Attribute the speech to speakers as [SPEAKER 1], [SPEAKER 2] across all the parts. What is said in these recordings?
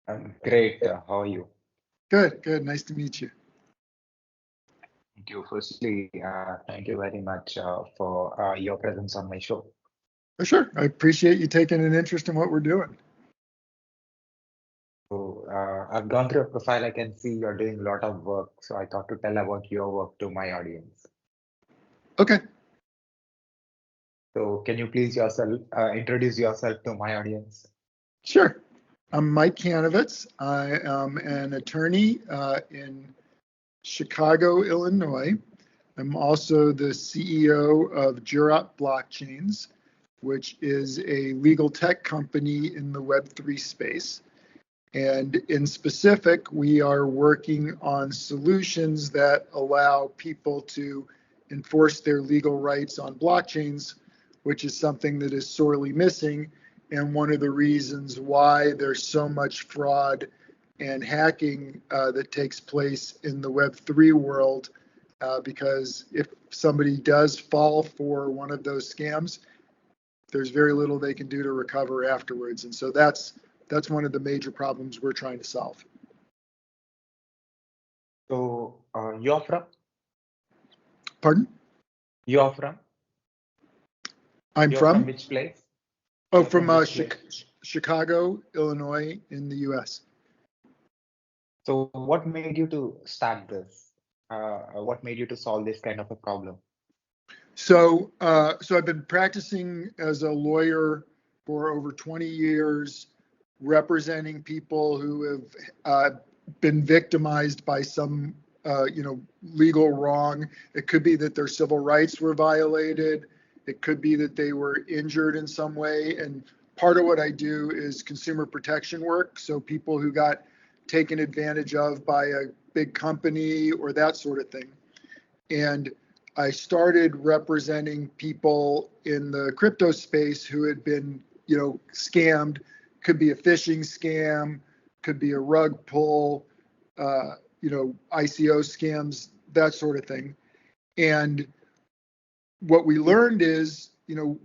[SPEAKER 1] I'm great. How are you?
[SPEAKER 2] Good, good. Nice to meet you.
[SPEAKER 1] Thank you. Firstly, thank you very much for your presence on my show.
[SPEAKER 2] Oh, sure. I appreciate you taking an interest in what we're doing.
[SPEAKER 1] So, I've gone through your profile. I can see you're doing a lot of work. So, I thought to tell about your work to my audience.
[SPEAKER 2] Okay,
[SPEAKER 1] So, can you please introduce yourself to my audience?
[SPEAKER 2] sure. I'm Mike Kanovitz. I am an attorney in Chicago, Illinois. I'm also the CEO of Jurat Blockchains, which is a legal tech company in the Web3 space. And in specific, we are working on solutions that allow people to enforce their legal rights on blockchains, which is something that is sorely missing. And one of the reasons why there's so much fraud and hacking that takes place in the Web3 world, because if somebody does fall for one of those scams, there's very little they can do to recover afterwards. And so that's one of the major problems we're trying to solve.
[SPEAKER 1] So, you're from?
[SPEAKER 2] Pardon?
[SPEAKER 1] You're from?
[SPEAKER 2] I'm
[SPEAKER 1] You're from
[SPEAKER 2] from?
[SPEAKER 1] which place?
[SPEAKER 2] Oh,
[SPEAKER 1] You're
[SPEAKER 2] from
[SPEAKER 1] from which place?
[SPEAKER 2] Chicago, Illinois, in the U.S.
[SPEAKER 1] So, what made you to start this? What made you to solve this kind of a problem?
[SPEAKER 2] So I've been practicing as a lawyer for over 20 years, representing people who have been victimized by some, legal wrong. It could be that their civil rights were violated. It could be that they were injured in some way. And part of what I do is consumer protection work. So people who got taken advantage of by a big company or that sort of thing. And I started representing people in the crypto space who had been, scammed. Could be a phishing scam, could be a rug pull, ICO scams, that sort of thing. And what we learned is,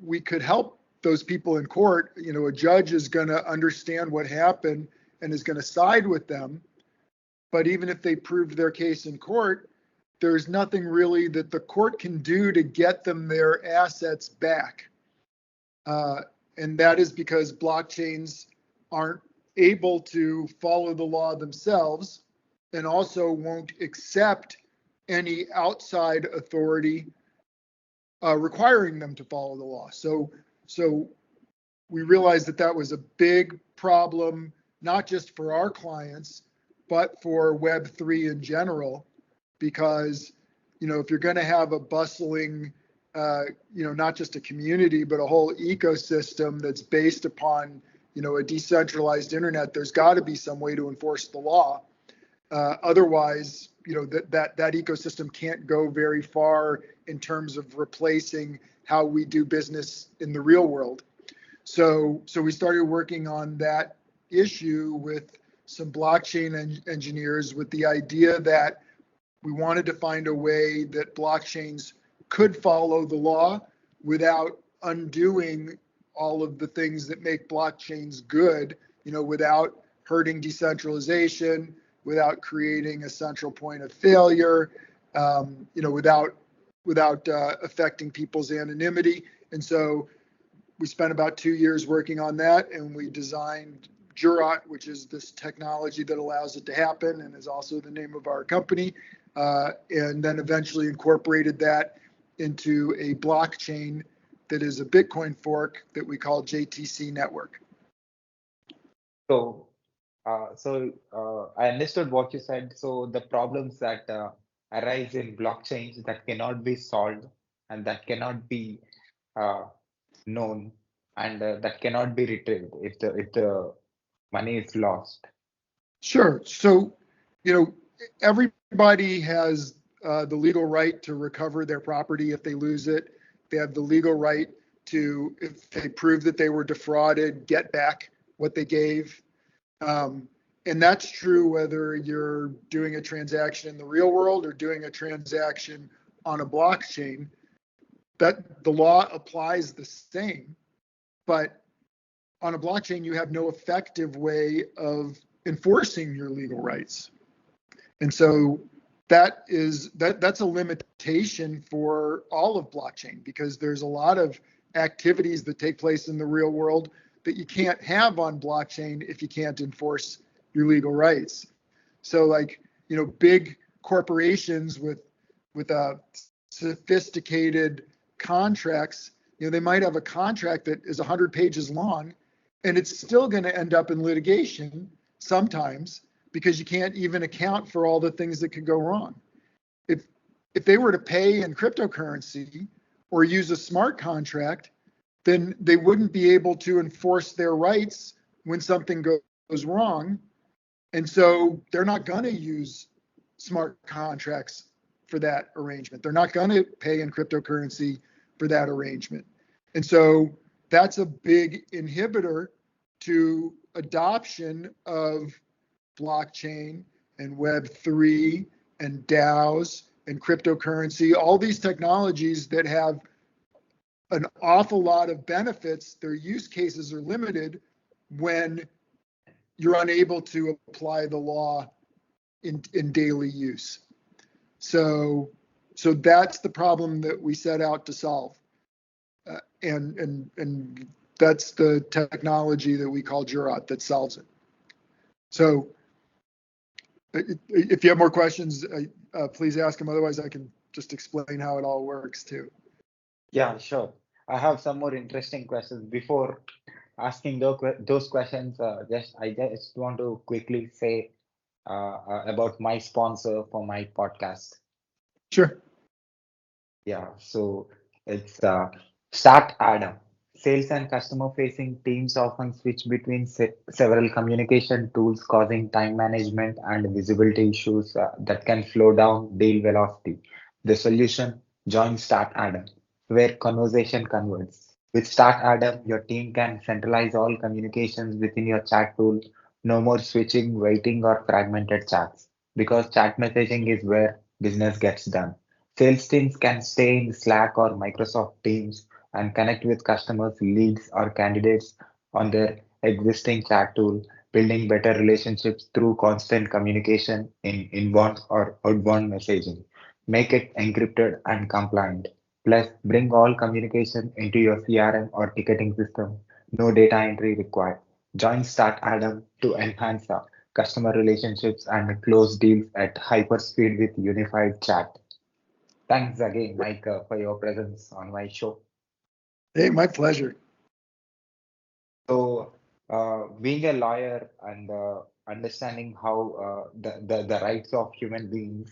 [SPEAKER 2] we could help those people in court. A judge is going to understand what happened and is going to side with them. But even if they proved their case in court, there's nothing really that the court can do to get them their assets back. Uh, and that is because blockchains aren't able to follow the law themselves and also won't accept any outside authority requiring them to follow the law. So we realized that that was a big problem, not just for our clients, but for Web3 in general, because if you're going to have a bustling, not just a community, but a whole ecosystem that's based upon, a decentralized internet, there's got to be some way to enforce the law. Otherwise, that ecosystem can't go very far in terms of replacing how we do business in the real world. So we started working on that issue with some blockchain engineers with the idea that we wanted to find a way that blockchains could follow the law without undoing all of the things that make blockchains good, without hurting decentralization, without creating a central point of failure, without affecting people's anonymity. And so we spent about 2 years working on that, and we designed Jurat, which is this technology that allows it to happen and is also the name of our company, and then eventually incorporated that into a blockchain that is a Bitcoin fork that we call JTC Network.
[SPEAKER 1] So, I understood what you said. So the problems that arise in blockchains that cannot be solved and that cannot be uh, known and that cannot be retrieved if the money is lost.
[SPEAKER 2] Sure. So, everybody has the legal right to recover their property if they lose it. They have the legal right to, if they prove that they were defrauded, get back what they gave. And that's true whether you're doing a transaction in the real world or doing a transaction on a blockchain. That the law applies the same, but on a blockchain, you have no effective way of enforcing your legal rights. And so that's a limitation for all of blockchain, because there's a lot of activities that take place in the real world that you can't have on blockchain if you can't enforce your legal rights. So like, big corporations with sophisticated contracts, they might have a contract that is 100 pages long, and it's still going to end up in litigation sometimes, because you can't even account for all the things that could go wrong. If they were to pay in cryptocurrency or use a smart contract, then they wouldn't be able to enforce their rights when something goes wrong. And so they're not going to use smart contracts for that arrangement. They're not going to pay in cryptocurrency for that arrangement. And so that's a big inhibitor to adoption of blockchain and Web3 and DAOs and cryptocurrency, all these technologies that have an awful lot of benefits. Their use cases are limited when you're unable to apply the law in daily use. So that's the problem that we set out to solve. And that's the technology that we call Jurat that solves it. So if you have more questions, please ask them. Otherwise, I can just explain how it all works too.
[SPEAKER 1] Yeah, sure. I have some more interesting questions. Before asking those questions, I just want to quickly say about my sponsor for my podcast.
[SPEAKER 2] Sure.
[SPEAKER 1] Yeah, so it's Start Adam. Sales and customer facing teams often switch between several communication tools, causing time management and visibility issues that can slow down deal velocity. The solution: join Start Adam, where conversation converts. With Start Adam, your team can centralize all communications within your chat tool. No more switching, waiting, or fragmented chats, because chat messaging is where business gets done. Sales teams can stay in Slack or Microsoft Teams and connect with customers, leads, or candidates on their existing chat tool, building better relationships through constant communication in inbound or outbound messaging. Make it encrypted and compliant. Plus, bring all communication into your CRM or ticketing system. No data entry required. Join Start Adam to enhance customer relationships and close deals at hyperspeed with unified chat. Thanks again, Mike, for your presence on my show.
[SPEAKER 2] Hey, my pleasure.
[SPEAKER 1] So, being a lawyer and understanding how the rights of human beings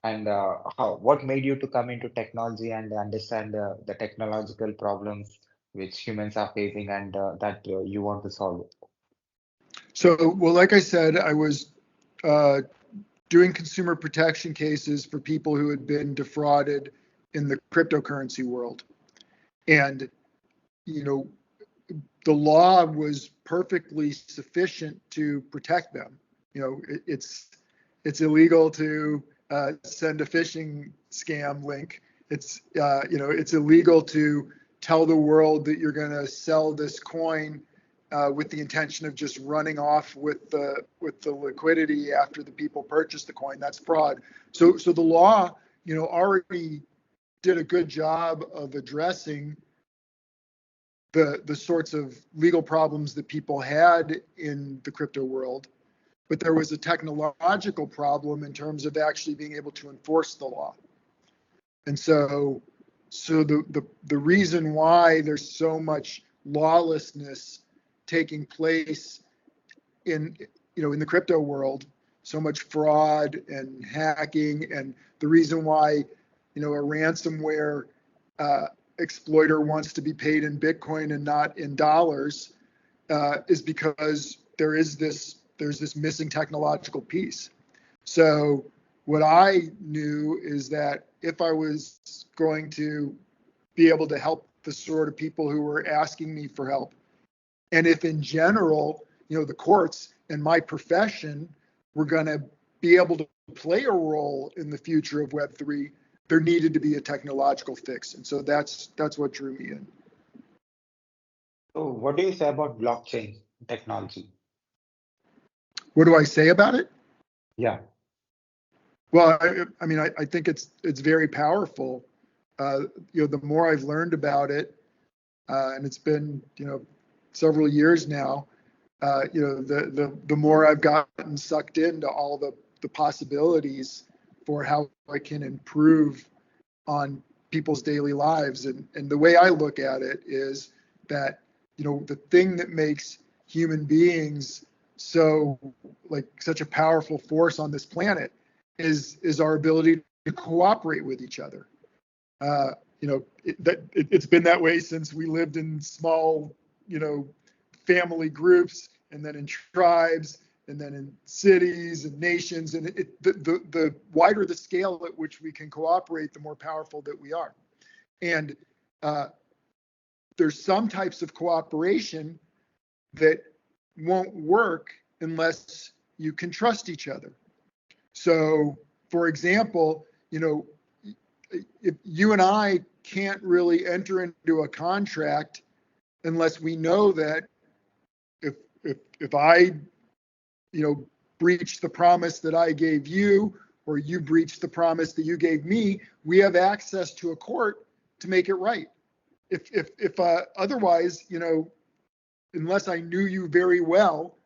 [SPEAKER 1] and what made you to come into technology and understand the technological problems which humans are facing and that you want to solve.
[SPEAKER 2] So, well, like I said, I was doing consumer protection cases for people who had been defrauded in the cryptocurrency world. And, the law was perfectly sufficient to protect them. It's illegal to send a phishing scam link. It's illegal to tell the world that you're going to sell this coin with the intention of just running off with the liquidity after the people purchase the coin. That's fraud. So the law, already did a good job of addressing the sorts of legal problems that people had in the crypto world. But there was a technological problem in terms of actually being able to enforce the law. And so the reason why there's so much lawlessness taking place in the crypto world, so much fraud and hacking, and the reason why a ransomware exploiter wants to be paid in Bitcoin and not in dollars is because there's this missing technological piece. So what I knew is that if I was going to be able to help the sort of people who were asking me for help, and if in general, the courts and my profession were going to be able to play a role in the future of Web3, there needed to be a technological fix. And so that's what drew me in.
[SPEAKER 1] So, what do you say about blockchain technology?
[SPEAKER 2] What do I say about it?
[SPEAKER 1] Yeah.
[SPEAKER 2] Well, I mean, I think it's very powerful. The more I've learned about it, and it's been, several years now, the more I've gotten sucked into all the possibilities for how I can improve on people's daily lives. And the way I look at it is that, the thing that makes human beings so like such a powerful force on this planet is our ability to cooperate with each other. It's been that way since we lived in small, family groups, and then in tribes, and then in cities and nations. And the wider the scale at which we can cooperate, the more powerful that we are. And there's some types of cooperation that won't work unless you can trust each other. So, for example, if you and I can't really enter into a contract unless we know that if I, breach the promise that I gave you, or you breach the promise that you gave me, we have access to a court to make it right. If otherwise, unless I knew you very well,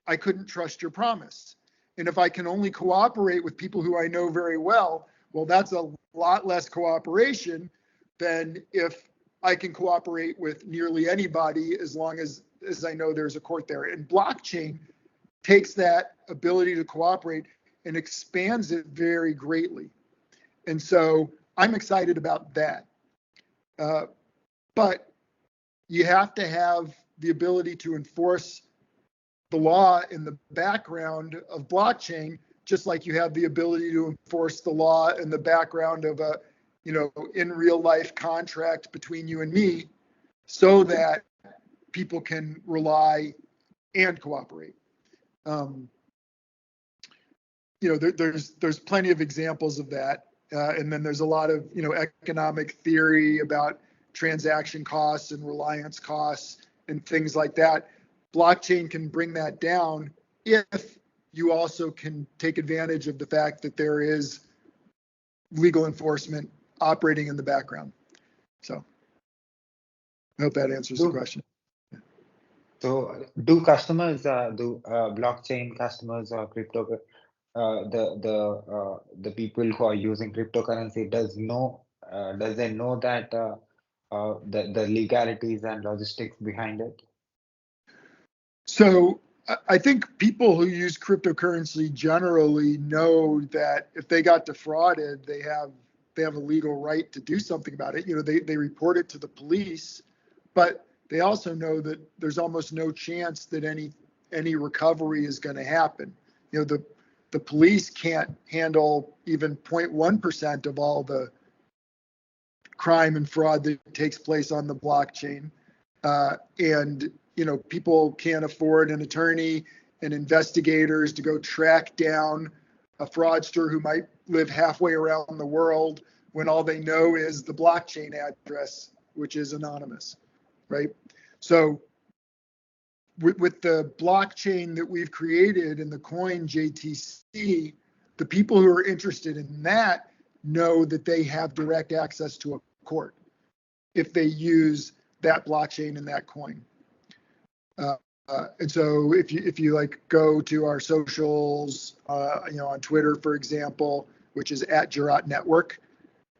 [SPEAKER 2] I couldn't trust your promise. And if I can only cooperate with people who I know very well, well, that's a lot less cooperation than if I can cooperate with nearly anybody as long as I know there's a court there. And blockchain takes that ability to cooperate and expands it very greatly. And so I'm excited about that. But you have to have the ability to enforce the law in the background of blockchain, just like you have the ability to enforce the law in the background of a, in real life contract between you and me, so that people can rely and cooperate. There's plenty of examples of that. And then there's a lot of, economic theory about transaction costs and reliance costs and things like that. Blockchain can bring that down if you also can take advantage of the fact that there is legal enforcement operating in the background. So I hope that answers the question.
[SPEAKER 1] So do customers, blockchain customers or crypto, the people who are using cryptocurrency does they know that the legalities and logistics behind it?
[SPEAKER 2] So I think people who use cryptocurrency generally know that if they got defrauded, they have a legal right to do something about it. They report it to the police, but they also know that there's almost no chance that any recovery is going to happen. The police can't handle even 0.1% of all the crime and fraud that takes place on the blockchain. And people can't afford an attorney and investigators to go track down a fraudster who might live halfway around the world when all they know is the blockchain address, which is anonymous, right? So with the blockchain that we've created and the coin JTC, the people who are interested in that know that they have direct access to a court if they use that blockchain and that coin. And so if you like go to our socials, on Twitter, for example, which is at Jurat Network,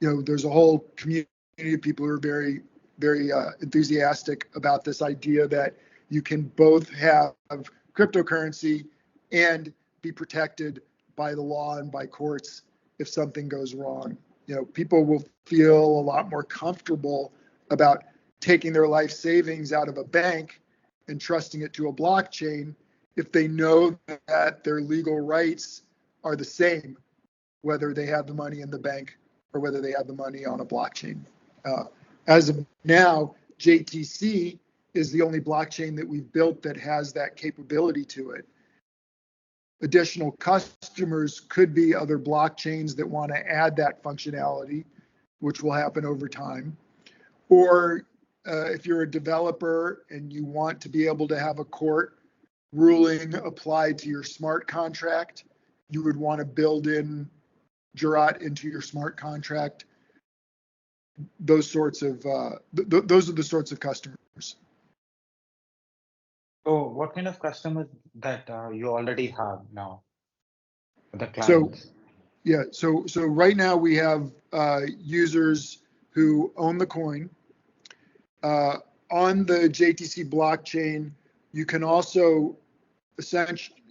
[SPEAKER 2] there's a whole community of people who are very, very enthusiastic about this idea that you can both have cryptocurrency and be protected by the law and by courts if something goes wrong. People will feel a lot more comfortable about taking their life savings out of a bank and trusting it to a blockchain if they know that their legal rights are the same, whether they have the money in the bank or whether they have the money on a blockchain. As of now, JTC is the only blockchain that we've built that has that capability to it. Additional customers could be other blockchains that want to add that functionality, which will happen over time. Or if you're a developer and you want to be able to have a court ruling applied to your smart contract, you would want to build in Jurat into your smart contract. Those sorts of those are the sorts of customers.
[SPEAKER 1] So what kind of customers that you already have now, the
[SPEAKER 2] So
[SPEAKER 1] clients?
[SPEAKER 2] yeah, so right now we have users who own the coin. On the JTC blockchain, you can also essentially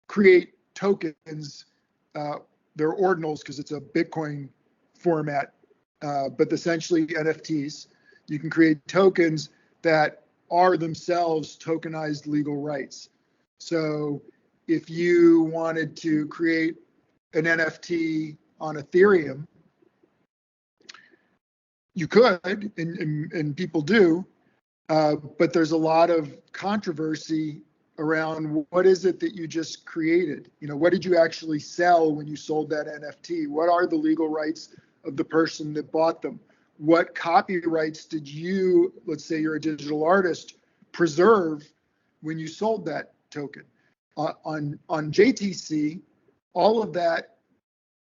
[SPEAKER 2] create tokens. They're ordinals because it's a Bitcoin format, but essentially NFTs. You can create tokens that are themselves tokenized legal rights. So if you wanted to create an NFT on Ethereum, you could, and people do, but there's a lot of controversy around what is it that you just created? You know, what did you actually sell when you sold that NFT? What are the legal rights of the person that bought them? What copyrights did you, let's say you're a digital artist, preserve when you sold that token? On JTC, all of that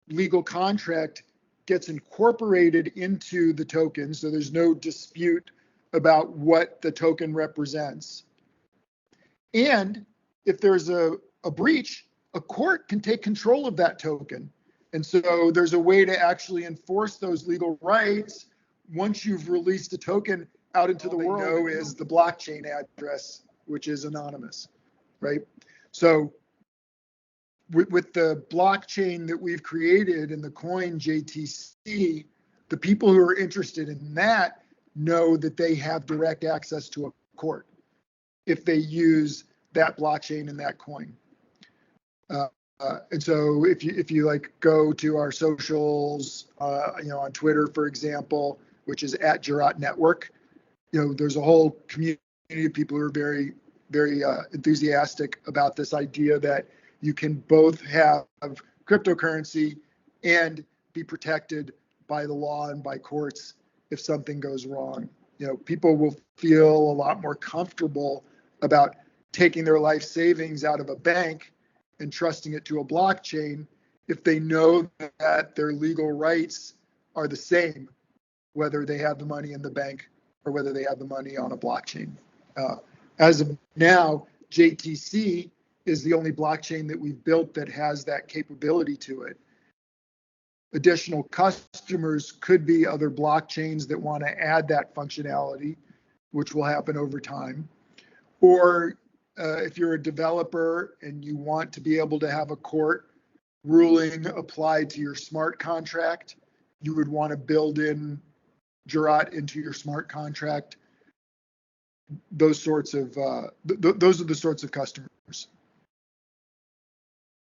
[SPEAKER 2] legal contract gets incorporated into the token, so there's no dispute about what the token represents. And if there's a breach, a court can take control of that token. And so there's a way to actually enforce those legal rights once you've released a token out into the world. All they know is the blockchain address, which is anonymous, right? So with the blockchain that we've created in the coin JTC, the people who are interested in that know that they have direct access to a court if they use that blockchain and that coin. And so if you like go to our socials, on Twitter, for example, which is at Jurat Network, there's a whole community of people who are very, very enthusiastic about this idea that you can both have cryptocurrency and be protected by the law and by courts if something goes wrong. People will feel a lot more comfortable about taking their life savings out of a bank and trusting it to a blockchain if they know that their legal rights are the same, whether they have the money in the bank or whether they have the money on a blockchain. As of now, JTC is the only blockchain that we've built that has that capability to it. Additional customers could be other blockchains that want to add that functionality, which will happen over time. Or if you're a developer and you want to be able to have a court ruling applied to your smart contract, you would want to build in Jurat into your smart contract. Those are the sorts of customers.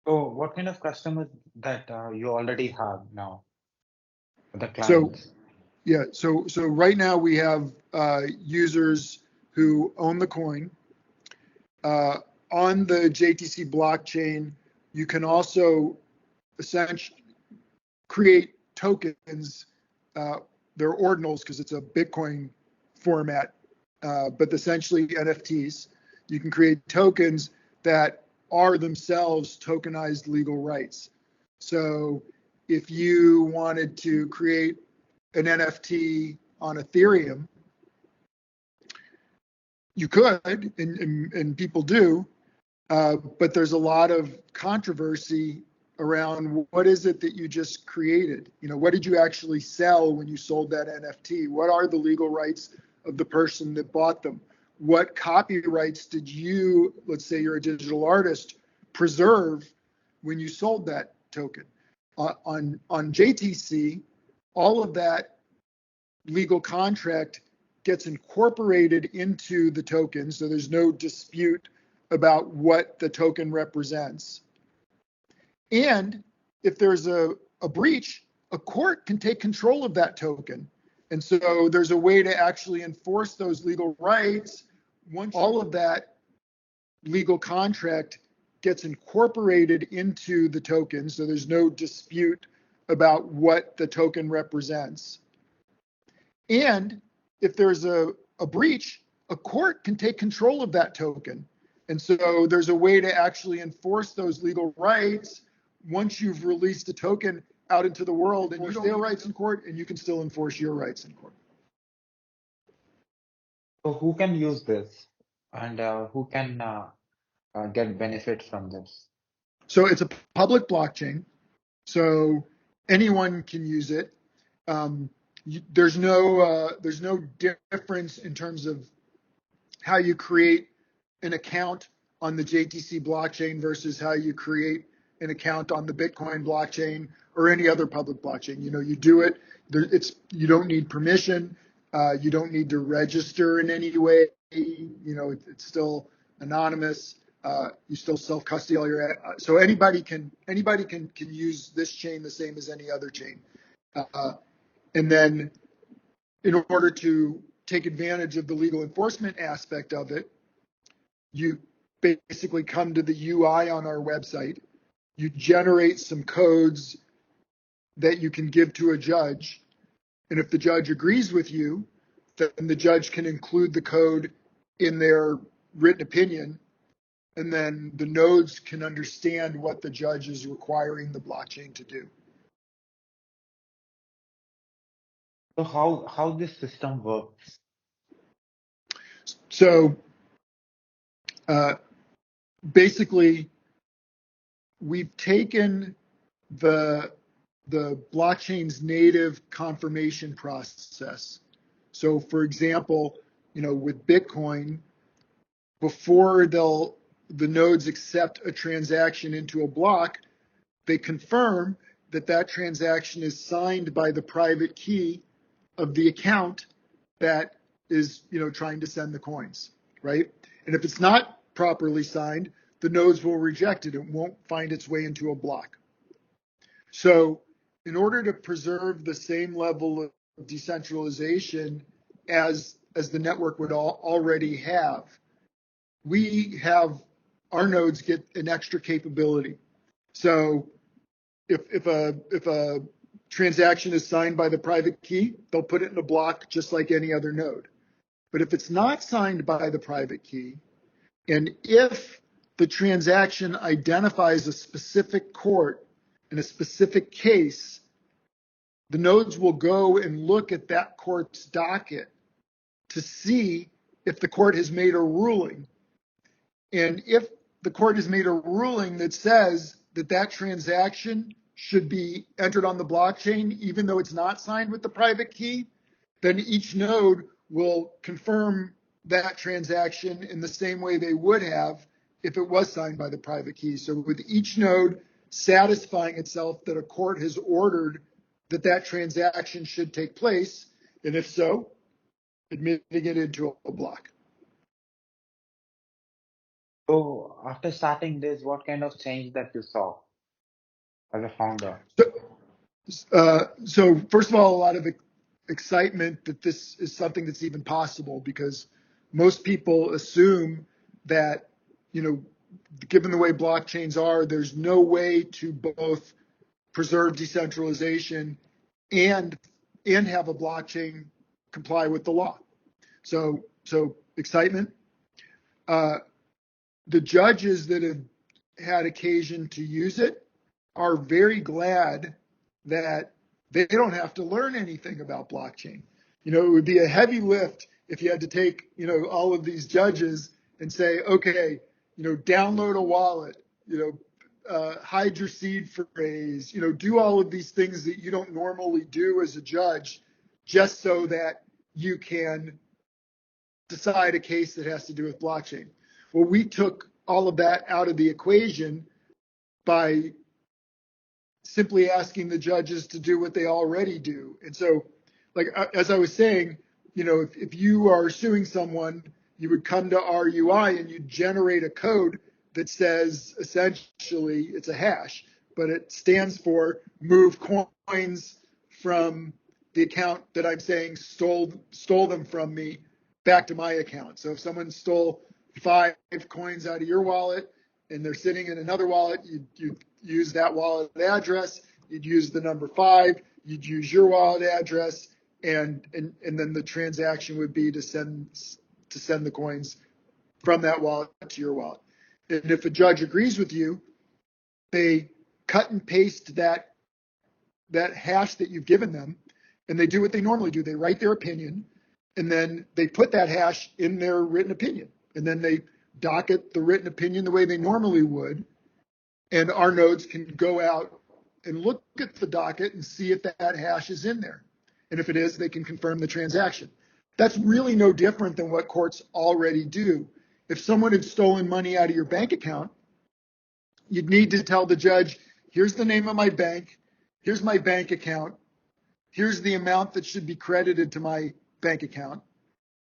[SPEAKER 1] So what kind of customers that you already have now, the
[SPEAKER 2] So
[SPEAKER 1] clients?
[SPEAKER 2] yeah, so right now we have users who own the coin. On the JTC blockchain, you can also essentially create tokens. They're ordinals because it's a Bitcoin format, but essentially NFTs. You can create tokens that are themselves tokenized legal rights. So if you wanted to create an NFT on Ethereum, you could, and people do, but there's a lot of controversy around what is it that you just created? What did you actually sell when you sold that NFT? What are the legal rights of the person that bought them? What copyrights did you, let's say you're a digital artist, preserve when you sold that token? On JTC, all of that legal contract gets incorporated into the token, so there's no dispute about what the token represents. And if there's a breach, a court can take control of that token. And so there's a way to actually enforce those legal rights once all of that legal contract gets incorporated into the token, so there's no dispute about what the token represents. And if there's a breach, a court can take control of that token. And so there's a way to actually enforce those legal rights once you've released a token out into the world and enforce their rights in court, and you can still enforce your rights in court.
[SPEAKER 1] So who can use this, and who can get benefit from this?
[SPEAKER 2] So it's a public blockchain, so anyone can use it. There's no difference in terms of how you create an account on the JTC blockchain versus how you create an account on the Bitcoin blockchain or any other public blockchain. You do it. You don't need permission. You don't need to register in any way. It's still anonymous. You still self-custody all your. So anybody can use this chain the same as any other chain. And then, in order to take advantage of the legal enforcement aspect of it, you basically come to the UI on our website. You generate some codes that you can give to a judge. And if the judge agrees with you, then the judge can include the code in their written opinion. And then the nodes can understand what the judge is requiring the blockchain to do.
[SPEAKER 1] So how this system works?
[SPEAKER 2] So basically, we've taken the blockchain's native confirmation process. So for example, with Bitcoin, before the nodes accept a transaction into a block, they confirm that transaction is signed by the private key of the account that is, trying to send the coins, right? And if it's not properly signed, the nodes will reject it. It won't find its way into a block. So in order to preserve the same level of decentralization as the network would already have, we have our nodes get an extra capability. So if a transaction is signed by the private key, they'll put it in a block just like any other node. But if it's not signed by the private key, and if the transaction identifies a specific court in a specific case, the nodes will go and look at that court's docket to see if the court has made a ruling. And if the court has made a ruling that says that transaction should be entered on the blockchain, even though it's not signed with the private key, then each node will confirm that transaction in the same way they would have if it was signed by the private key. So with each node satisfying itself that a court has ordered that transaction should take place, and if so, admitting it into a block.
[SPEAKER 1] So after starting this, what kind of change that you saw as a founder?
[SPEAKER 2] So first of all, a lot of excitement that this is something that's even possible, because most people assume that, given the way blockchains are, there's no way to both preserve decentralization and have a blockchain comply with the law. So excitement. The judges that have had occasion to use it are very glad that they don't have to learn anything about blockchain. It would be a heavy lift if you had to take, all of these judges and say, okay, download a wallet, hide your seed phrase, do all of these things that you don't normally do as a judge, just so that you can decide a case that has to do with blockchain. Well, we took all of that out of the equation by simply asking the judges to do what they already do. And so, like, as I was saying, if you are suing someone, you would come to our UI and you generate a code that says, essentially, it's a hash, but it stands for move coins from the account that I'm saying stole them from me back to my account. So if someone stole 5 coins out of your wallet and they're sitting in another wallet, you use that wallet address, you'd use the number 5, you'd use your wallet address, and then the transaction would be to send the coins from that wallet to your wallet. And if a judge agrees with you, they cut and paste that hash that you've given them, and they do what they normally do. They write their opinion, and then they put that hash in their written opinion. And then they docket the written opinion the way they normally would. And our nodes can go out and look at the docket and see if that hash is in there. And if it is, they can confirm the transaction. That's really no different than what courts already do. If someone had stolen money out of your bank account, you'd need to tell the judge, here's the name of my bank, here's my bank account, here's the amount that should be credited to my bank account.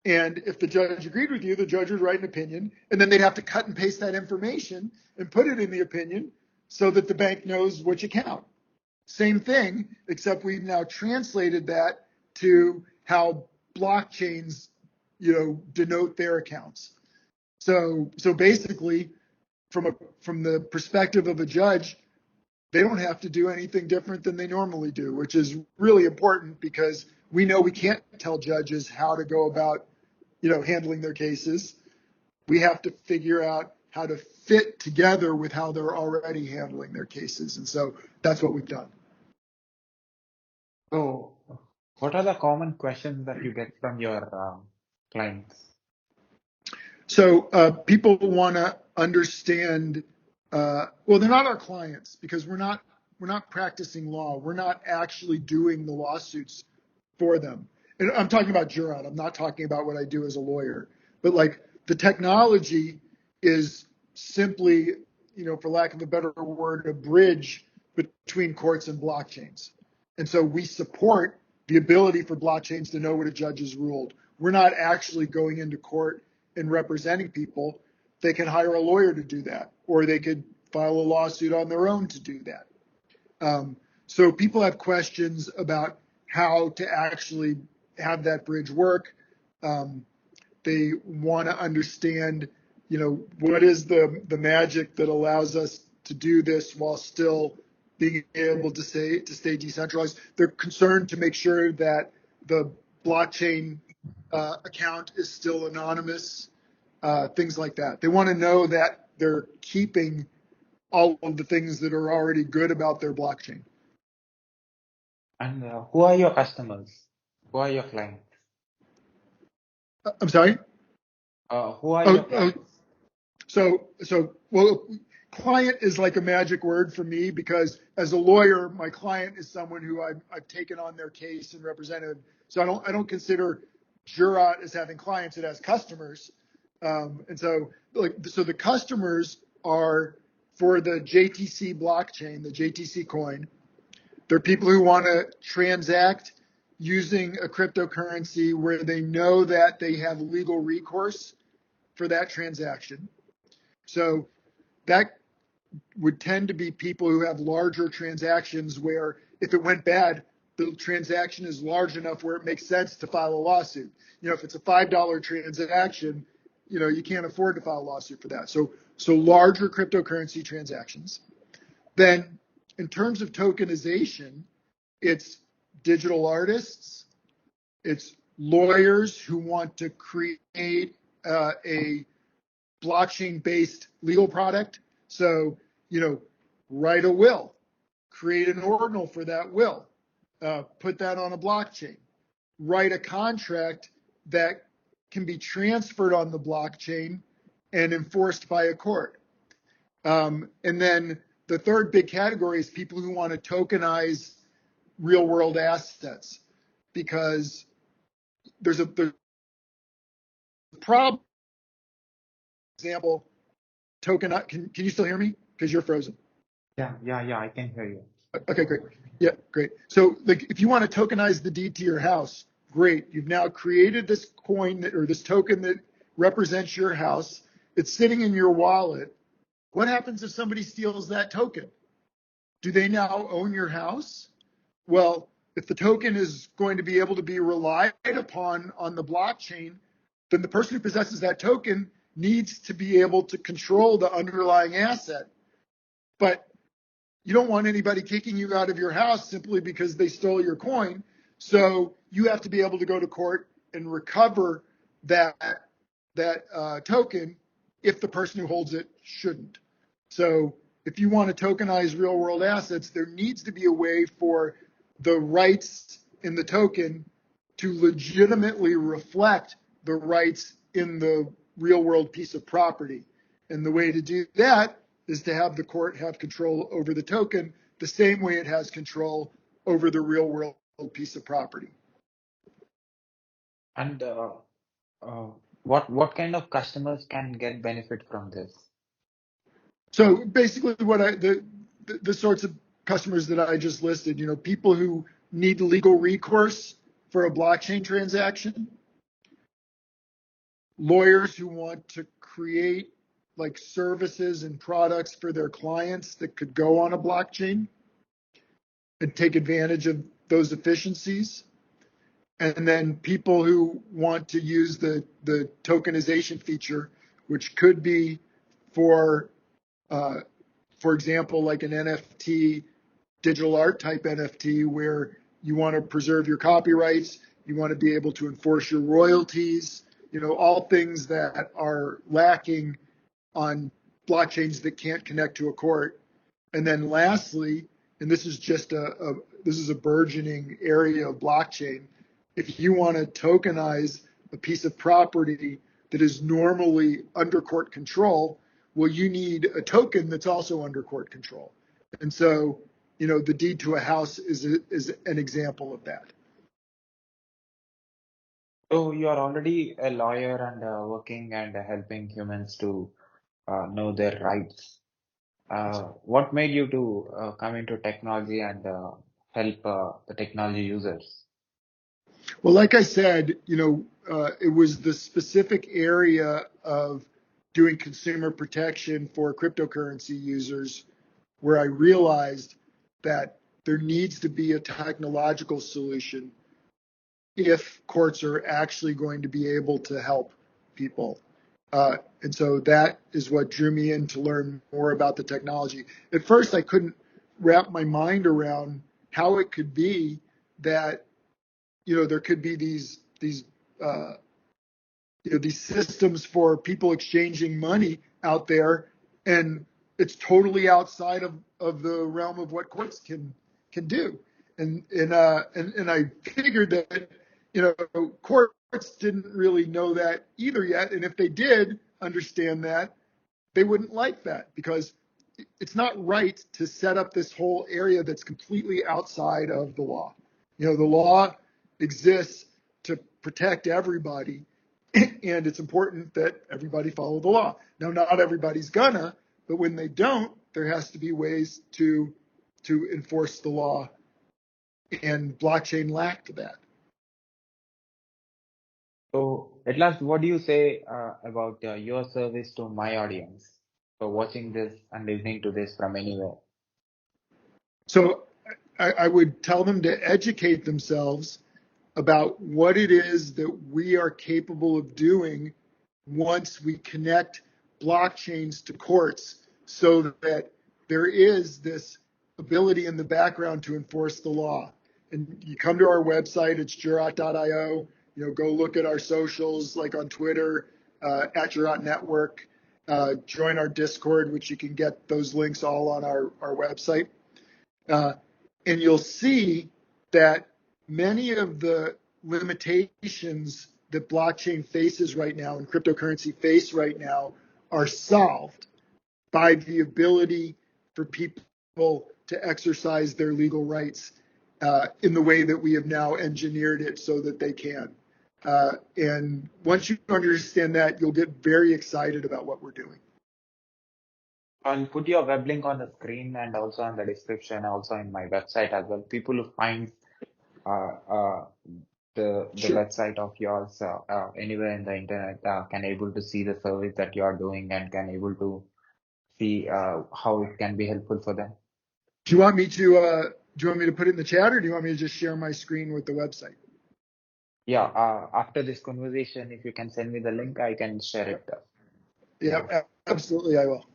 [SPEAKER 2] And if the judge agreed with you, the judge would write an opinion, and then they'd have to cut and paste that information and put it in the opinion so that the bank knows which account. Same thing, except we've now translated that to how blockchains, denote their accounts. So basically, from the perspective of a judge, they don't have to do anything different than they normally do, which is really important because we know we can't tell judges how to go about, handling their cases. We have to figure out how to fit together with how they're already handling their cases. And so that's what we've done.
[SPEAKER 1] So, what are the common questions that you get from your clients?
[SPEAKER 2] So people want to understand, well, they're not our clients because we're not practicing law. We're not actually doing the lawsuits for them. And I'm talking about Jurat. I'm not talking about what I do as a lawyer. But like the technology is simply, for lack of a better word, a bridge between courts and blockchains. And so we support the ability for blockchains to know what a judge has ruled. We're not actually going into court and representing people. They can hire a lawyer to do that, or they could file a lawsuit on their own to do that. So people have questions about how to actually have that bridge work. They want to understand, what is the magic that allows us to do this while still being able to stay decentralized. They're concerned to make sure that the blockchain account is still anonymous, things like that. They want to know that they're keeping all of the things that are already good about their blockchain.
[SPEAKER 1] And who are your customers? Who are your clients?
[SPEAKER 2] I'm sorry?
[SPEAKER 1] Who are your clients?
[SPEAKER 2] Well, client is like a magic word for me because as a lawyer, my client is someone who I've taken on their case and represented. So I don't consider Jurat as having clients; it has customers. And so the customers are for the JTC blockchain, the JTC coin. They're people who want to transact using a cryptocurrency where they know that they have legal recourse for that transaction. So that would tend to be people who have larger transactions where if it went bad, the transaction is large enough where it makes sense to file a lawsuit. If it's a $5 transaction, you can't afford to file a lawsuit for that. So larger cryptocurrency transactions. Then in terms of tokenization, it's digital artists, it's lawyers who want to create a blockchain-based legal product. So, write a will, create an ordinal for that will, put that on a blockchain, write a contract that can be transferred on the blockchain and enforced by a court. And then the third big category is people who want to tokenize real world assets because there's a problem. For example, can you still hear me? Because you're frozen.
[SPEAKER 1] Yeah, I can hear you.
[SPEAKER 2] Okay, great. Yeah, great. So if you want to tokenize the deed to your house, great. You've now created this coin or this token that represents your house. It's sitting in your wallet. What happens if somebody steals that token? Do they now own your house? Well, if the token is going to be able to be relied upon on the blockchain, then the person who possesses that token needs to be able to control the underlying asset. But you don't want anybody kicking you out of your house simply because they stole your coin. So you have to be able to go to court and recover that token if the person who holds it shouldn't. So if you want to tokenize real world assets, there needs to be a way for the rights in the token to legitimately reflect the rights in the real world piece of property. And the way to do that is to have the court have control over the token the same way it has control over the real world piece of property.
[SPEAKER 1] And uh, what kind of customers can get benefit from this?
[SPEAKER 2] So basically what the sorts of customers that I just listed, people who need legal recourse for a blockchain transaction, lawyers who want to create like services and products for their clients that could go on a blockchain and take advantage of those efficiencies. And then people who want to use the tokenization feature, which could be for example, like an NFT, digital art type NFT, where you want to preserve your copyrights, you want to be able to enforce your royalties, all things that are lacking on blockchains that can't connect to a court. And then lastly, and this is just this is a burgeoning area of blockchain, if you want to tokenize a piece of property that is normally under court control, well, you need a token that's also under court control. And so, the deed to a house is an example of that.
[SPEAKER 1] So you are already a lawyer and working and helping humans to know their rights. What made you to come into technology and help the technology users?
[SPEAKER 2] Well, like I said, it was the specific area of doing consumer protection for cryptocurrency users where I realized that there needs to be a technological solution if courts are actually going to be able to help people. And so that is what drew me in to learn more about the technology. At first, I couldn't wrap my mind around how it could be that, there could be these systems for people exchanging money out there, and it's totally outside of the realm of what courts can do. And I figured that courts didn't really know that either yet, and if they did understand that, they wouldn't like that, because it's not right to set up this whole area that's completely outside of the law. The law exists to protect everybody, and it's important that everybody follow the law. Now, not everybody's gonna, but when they don't, there has to be ways to enforce the law, and blockchain lacked that.
[SPEAKER 1] So at last, what do you say about your service to my audience for watching this and listening to this from anywhere?
[SPEAKER 2] So I would tell them to educate themselves about what it is that we are capable of doing once we connect blockchains to courts, so that there is this ability in the background to enforce the law. And you come to our website, it's jurat.io. Go look at our socials, like on Twitter, at Jurat Network. Join our Discord, which you can get those links all on our website. And you'll see that many of the limitations that blockchain faces right now and cryptocurrency face right now are solved by the ability for people to exercise their legal rights in the way that we have now engineered it so that they can. And once you understand that, you'll get very excited about what we're doing.
[SPEAKER 1] I'll put your web link on the screen and also on the description, also in my website as well. People who find uh, uh, the
[SPEAKER 2] Sure.
[SPEAKER 1] website of yours anywhere in the internet can able to see the service that you are doing and can able to see how it can be helpful for them.
[SPEAKER 2] Do you want me to put it in the chat, or do you want me to just share my screen with the website?
[SPEAKER 1] Yeah, after this conversation, if you can send me the link, I can share it.
[SPEAKER 2] Yeah, absolutely, I will.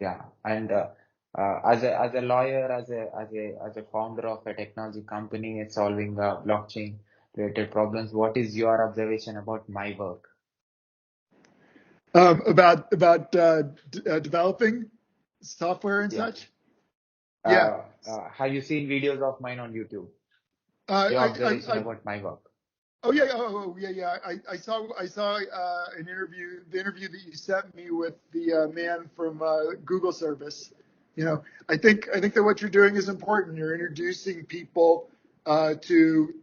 [SPEAKER 1] Yeah, and as a lawyer, as a founder of a technology company solving blockchain related problems, what is your observation about my work?
[SPEAKER 2] About developing software and
[SPEAKER 1] Yeah.
[SPEAKER 2] such. Yeah.
[SPEAKER 1] Have you seen videos of mine on YouTube? Your observation
[SPEAKER 2] I
[SPEAKER 1] about my work.
[SPEAKER 2] Oh yeah, yeah, yeah. I saw an interview, the interview that you sent me with the man from Google service. You know, I think that what you're doing is important. You're introducing people to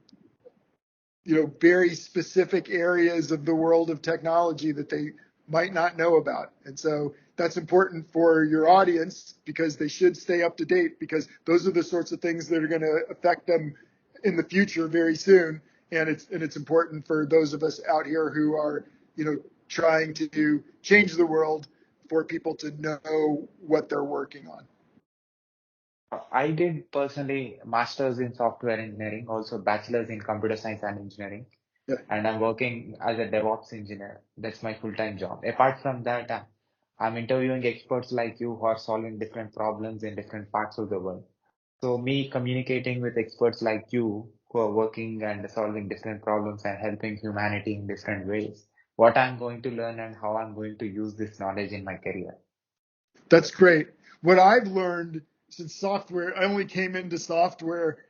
[SPEAKER 2] very specific areas of the world of technology that they might not know about, and so that's important for your audience because they should stay up to date because those are the sorts of things that are going to affect them in the future very soon. And it's important for those of us out here who are trying to change the world for people to know what they're working on.
[SPEAKER 1] I did personally masters in software engineering, also bachelor's in computer science and engineering,
[SPEAKER 2] Yeah,
[SPEAKER 1] and I'm working as a DevOps engineer. That's my full-time job. Apart from that, I'm interviewing experts like you who are solving different problems in different parts of the world. So me communicating with experts like you who are working and solving different problems and helping humanity in different ways, what I'm going to learn and how I'm going to use this knowledge in my career.
[SPEAKER 2] that's great. What I've learned since software, I only came into software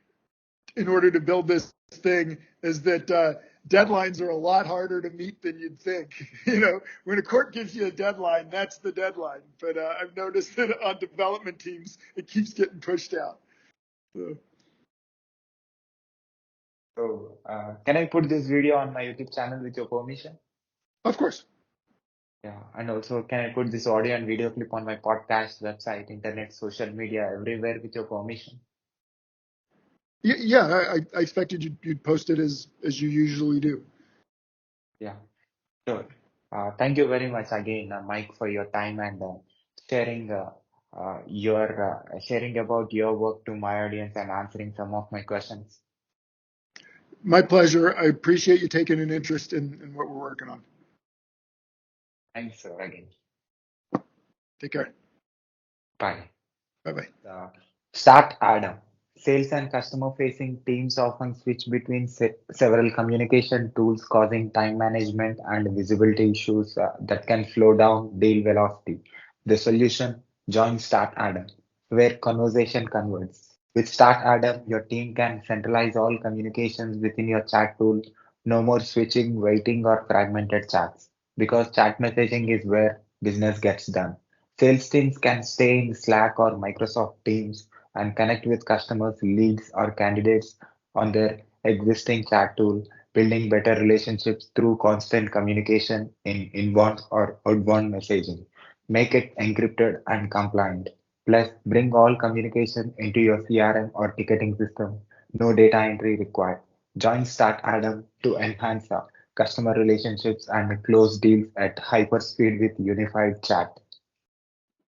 [SPEAKER 2] in order to build this thing is that deadlines are a lot harder to meet than you'd think. When a court gives you a deadline, that's the deadline. But I've noticed that on development teams, it keeps getting pushed out. So,
[SPEAKER 1] So can I put this video on my YouTube channel with your permission?
[SPEAKER 2] of course.
[SPEAKER 1] Yeah, and also can I put this audio and video clip on my podcast, website, internet, social media, everywhere with your permission?
[SPEAKER 2] Yeah, I expected you'd post it as you usually do.
[SPEAKER 1] Yeah, sure. Thank you very much again, Mike, for your time and sharing your sharing about your work to my audience and answering some of my questions.
[SPEAKER 2] My pleasure. I appreciate you taking an interest in what we're working on.
[SPEAKER 1] Thanks, again.
[SPEAKER 2] Take care.
[SPEAKER 1] Bye.
[SPEAKER 2] Bye bye.
[SPEAKER 1] Uh, Start Adam. Sales and customer facing teams often switch between several communication tools, causing time management and visibility issues that can slow down deal velocity. The solution: join Start Adam, where conversation converts. With Start Adam, your team can centralize all communications within your chat tool. No more switching, waiting, or fragmented chats, because chat messaging is where business gets done. Sales teams can stay in Slack or Microsoft Teams and connect with customers, leads, or candidates on their existing chat tool, building better relationships through constant communication in inbound or outbound messaging. Make it encrypted and compliant. Plus, bring all communication into your CRM or ticketing system. No data entry required. Join Start Adam to enhance customer relationships and close deals at hyper speed with unified chat.